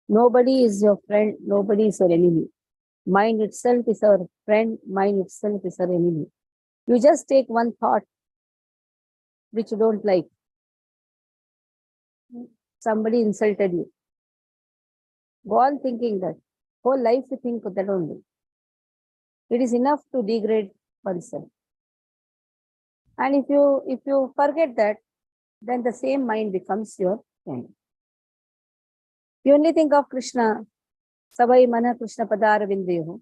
Nobody is your friend, nobody is your enemy. Mind itself is our friend, mind itself is our enemy. You just take one thought which you don't like. Somebody insulted you. Go on thinking that. Whole life you think that only. It is enough to degrade oneself. And if you forget that, then the same mind becomes your friend. You only think of Krishna, Savai Mana Krishna Padar Vindeho.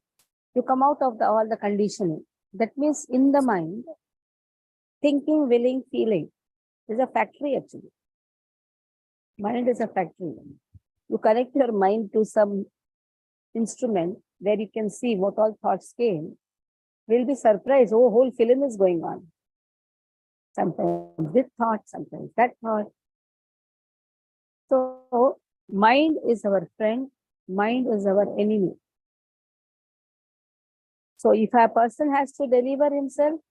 You come out of all the conditioning. That means in the mind, thinking, willing, feeling is a factory actually. Mind is a factory. You connect your mind to some instrument where you can see what all thoughts came. We'll be surprised. Oh, whole film is going on. Sometimes this thought, sometimes that thought. So mind is our friend, mind is our enemy. So if a person has to deliver himself,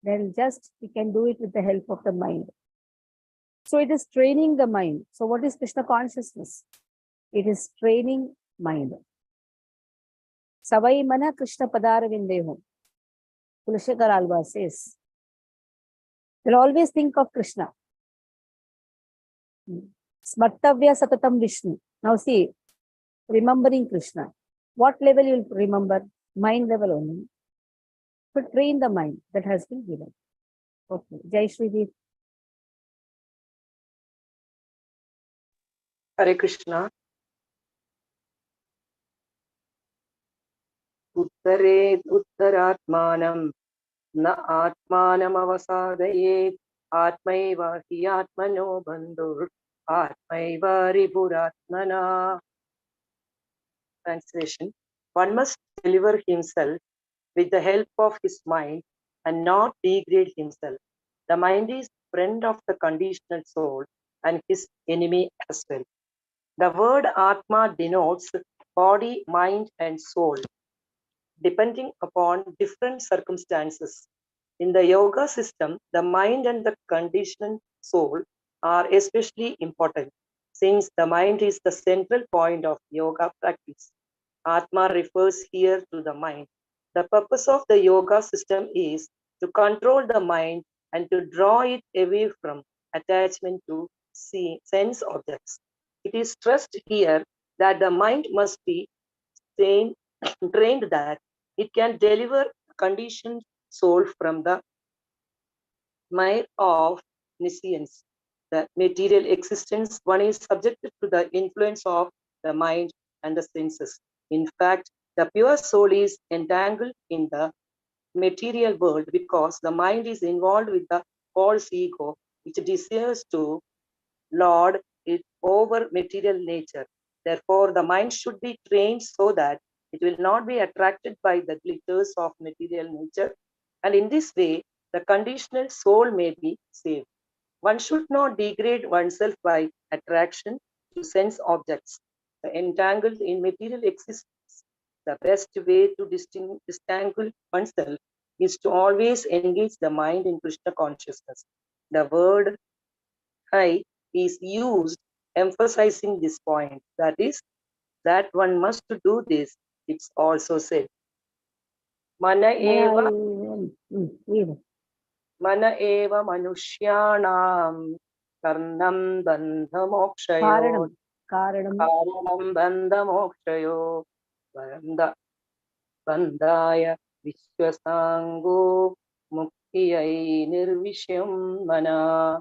then just he can do it with the help of the mind. So it is training the mind. So what is Krishna consciousness? It is training mind. Savai mana Krishna padaravindeho. Kulashekar Alva says, you'll always think of Krishna. Smartavya satatam Vishnu. Now see, remembering Krishna. What level you'll remember? Mind level only. To train the mind that has been given. Okay. Jai Shri Dev. Hare Krishna. Uttare uttaratmanam na atmanam avasadayet atmaiva hi atmano bandhur atmaiva ripuratmana. Translation. One must deliver himself with the help of his mind and not degrade himself. The mind is friend of the conditional soul and his enemy as well. The word Atma denotes body, mind, and soul, depending upon different circumstances. In the yoga system, the mind and the conditioned soul are especially important, since the mind is the central point of yoga practice. Atma refers here to the mind. The purpose of the yoga system is to control the mind and to draw it away from attachment to sense objects. It is stressed here that the mind must be trained that it can deliver conditioned soul from the mire of nescience, the material existence. One is subjected to the influence of the mind and the senses. In fact, the pure soul is entangled in the material world because the mind is involved with the false ego, which desires to lord it over material nature. Therefore, the mind should be trained so that it will not be attracted by the glitters of material nature, and in this way, the conditional soul may be saved. One should not degrade oneself by attraction to sense objects. The entangled in material existence, the best way to disentangle oneself is to always engage the mind in Krishna consciousness. The word I is used emphasizing this point. That is, that one must do this. It's also said. Mana eva manushyanam karnam bandha mokshayo karanam bandha mokshayo bandhaya vishwasango muktiyai nirvishyam mana.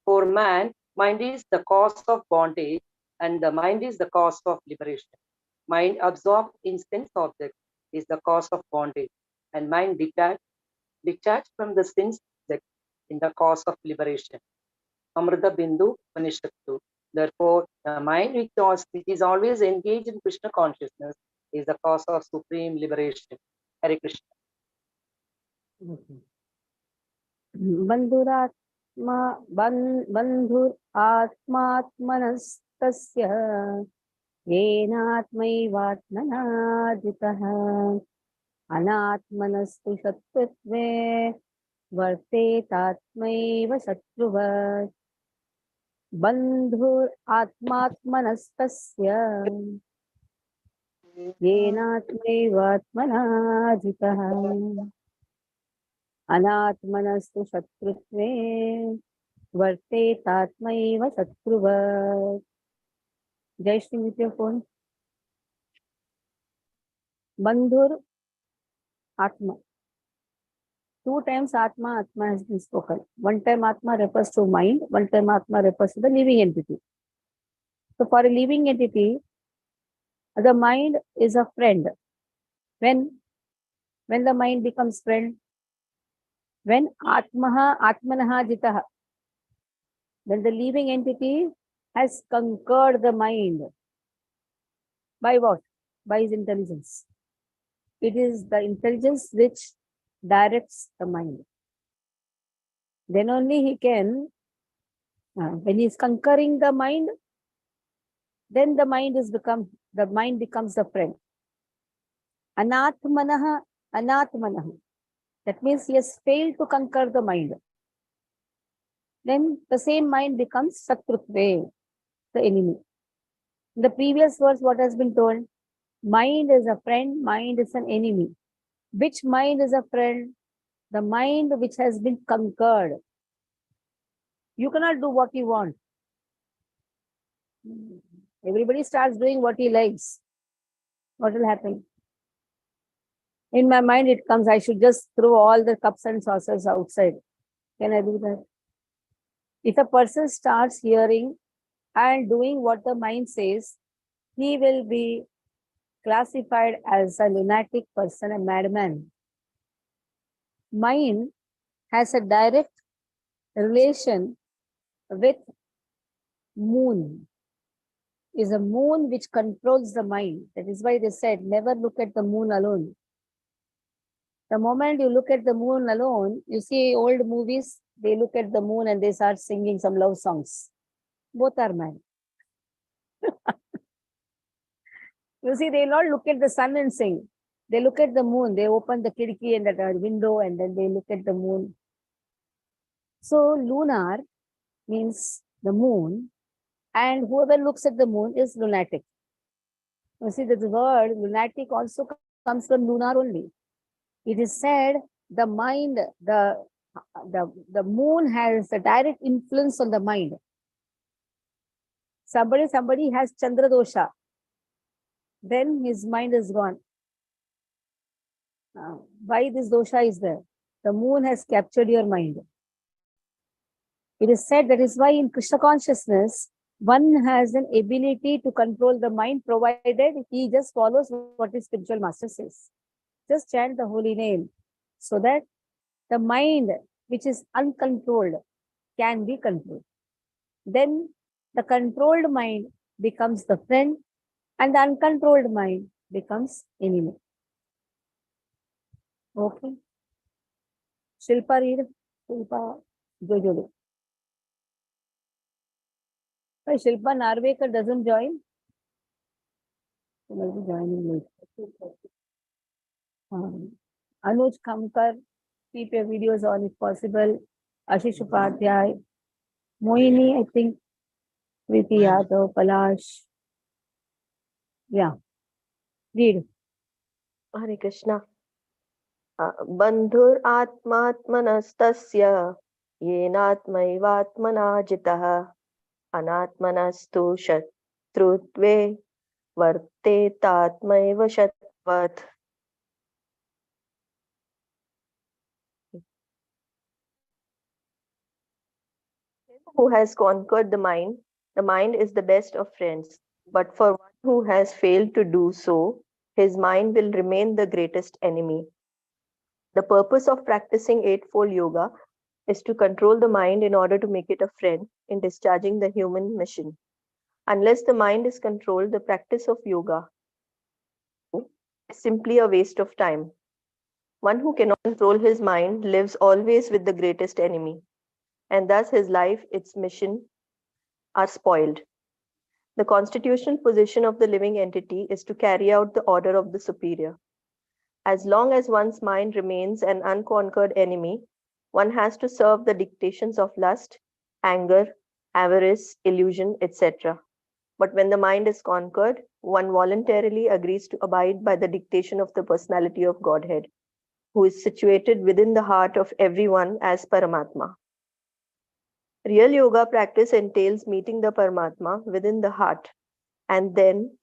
For man, mind is the cause of bondage and the mind is the cause of liberation. Mind absorbed in sense objects is the cause of bondage, and mind detached from the sense object in the cause of liberation. Amrita Bindu Upanishadu. Therefore, the mind which is always engaged in Krishna consciousness is the cause of supreme liberation. Hare Krishna. बंधुर आत्मात्मनस्तस्य येनात्मैवात्मना जितः अनात्मनस्तु शत्रुत्वे वर्तेतात्मैव शत्रुवत्. बंधुर आत्मात्मनस्तस्य येनात्मैवात्मना जितः अनात्मनस्तु शत्रुत्वे वर्तेतात्मैव शत्रुवत्. Jayashree with your phone. Bandhur Atma. 2 times Atma has been spoken. One time Atma refers to mind, one time Atma refers to the living entity. So for a living entity, the mind is a friend. When the mind becomes friend, when Atmanaha Jitaha, when the living entity has conquered the mind. By what? By his intelligence. It is the intelligence which directs the mind. Then only he can, when he is conquering the mind, then the mind becomes the friend. Anatmanaha. That means he has failed to conquer the mind. Then the same mind becomes Satrutve, the enemy. In the previous verse, what has been told? Mind is a friend, mind is an enemy. Which mind is a friend? The mind which has been conquered. You cannot do what you want. Everybody starts doing what he likes. What will happen? In my mind, it comes, I should just throw all the cups and saucers outside. Can I do that? If a person starts hearing and doing what the mind says, he will be classified as a lunatic person, a madman. Mind has a direct relation with moon. Is a moon which controls the mind. That is why they said, never look at the moon alone. The moment you look at the moon alone, you see old movies, they look at the moon and they start singing some love songs. Both are mad. You see, they not look at the sun and sing. They look at the moon. They open the khidki and the window and then they look at the moon. So lunar means the moon, and whoever looks at the moon is lunatic. You see, the word lunatic also comes from lunar only. It is said the mind, the moon has a direct influence on the mind. Somebody has Chandra dosha, then his mind is gone. Why this dosha is there? The moon has captured your mind. It is said that is why in Krishna consciousness, one has an ability to control the mind, provided he just follows what his spiritual master says. Just chant the holy name so that the mind, which is uncontrolled, can be controlled. Then the controlled mind becomes the friend and the uncontrolled mind becomes enemy. Okay. Shilpa, read. Shilpa, Jojo. Why Shilpa Narvekar doesn't join? She must be joining late. Anuj Kamkar, keep your videos on if possible. Ashish Upadhyay. Mohini, I think. Priti Yadav, Palash. Yeah. Read. Hare Krishna. Bandhur atmatmanastasya yenatmaivatmana jitah anatmanastu shatrutve vartetatmaiva shatvat. Who has conquered the mind is the best of friends. But for one who has failed to do so, his mind will remain the greatest enemy. The purpose of practicing Eightfold Yoga is to control the mind in order to make it a friend in discharging the human mission. Unless the mind is controlled, the practice of yoga is simply a waste of time. One who cannot control his mind lives always with the greatest enemy, and thus his life, its mission are spoiled. The constitutional position of the living entity is to carry out the order of the superior. As long as one's mind remains an unconquered enemy, one has to serve the dictations of lust, anger, avarice, illusion, etc. But when the mind is conquered, one voluntarily agrees to abide by the dictation of the personality of Godhead, who is situated within the heart of everyone as Paramatma. Real yoga practice entails meeting the Paramatma within the heart and then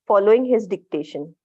following his dictation.